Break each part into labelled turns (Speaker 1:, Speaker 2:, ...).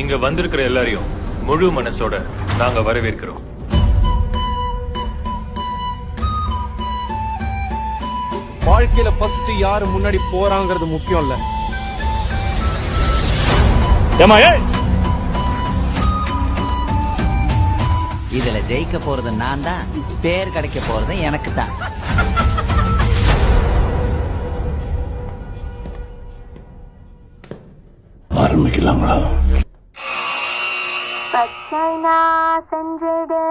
Speaker 1: இங்க வந்திருக்கிற எல்லாரையும் முழு மனசோட நாங்க வரவேற்கிறோம்.
Speaker 2: வாழ்க்கையில ஃபர்ஸ்ட் யாரு முன்னாடி போறாங்கிறது முக்கியம் இல்ல.
Speaker 3: இதுல ஜெயிக்க போறது நான் தான், பேர் கிடைக்க போறது எனக்கு தான்.
Speaker 4: ஆரம்பிக்கலாங்களா?
Speaker 5: பச்சை நான் செஞ்சிடு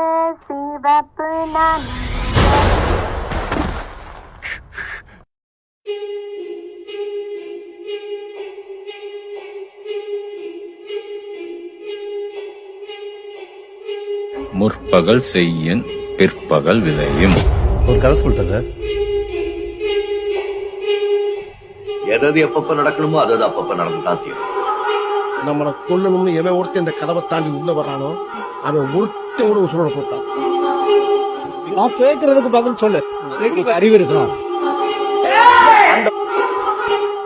Speaker 5: சிவப்பு நான்
Speaker 6: முற்பகல் செய்யின் பிற்பகல் விளையும்.
Speaker 2: ஒரு கதை சொல்லிட்டேன் சார்.
Speaker 7: எதாவது எப்பப்ப நடக்கணுமோ அது அப்பப்ப நடந்துதான் தீரும்.
Speaker 4: நம்மளை கொல்லணும்னு எவன் ஒருத்தன் இந்த கதவை தாண்டி உள்ள வர்றானோ அவன் ஒருத்தன் கூட உசுரோட போட்டான். நான் கேட்கறதுக்கு பதில் சொல்லு. அறிவு இருக்கா?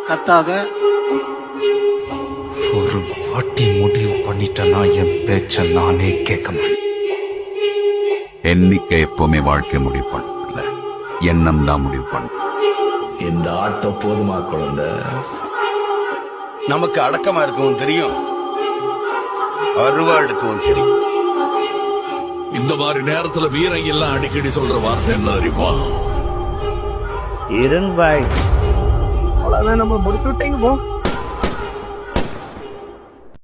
Speaker 4: கத்தாத.
Speaker 8: ஒரு வாட்டி முடிவு பண்ணிட்டேன்னா என் பேச்ச நானே கேட்க மாட்டேன்.
Speaker 9: எண்ணிக்கை எப்பவுமே வாழ்க்கை முடிவு பண்ணல, எண்ணம் தான் முடிவு பண்ண.
Speaker 4: இந்த ஆட்டம் போதுமா குழந்தை? நமக்கு அடக்கமா இருக்கவும் தெரியும், அருவா எடுக்கவும் தெரியும். இந்த மாதிரி நேரத்துல வீரங்க எல்லாம் அடிக்கடி சொல்ற வார்த்தை என்ன தெரியுமா?
Speaker 2: இருங்க பாய், அவ்வளவுதான், நம்ம முடிச்சு விட்டீங்க போ.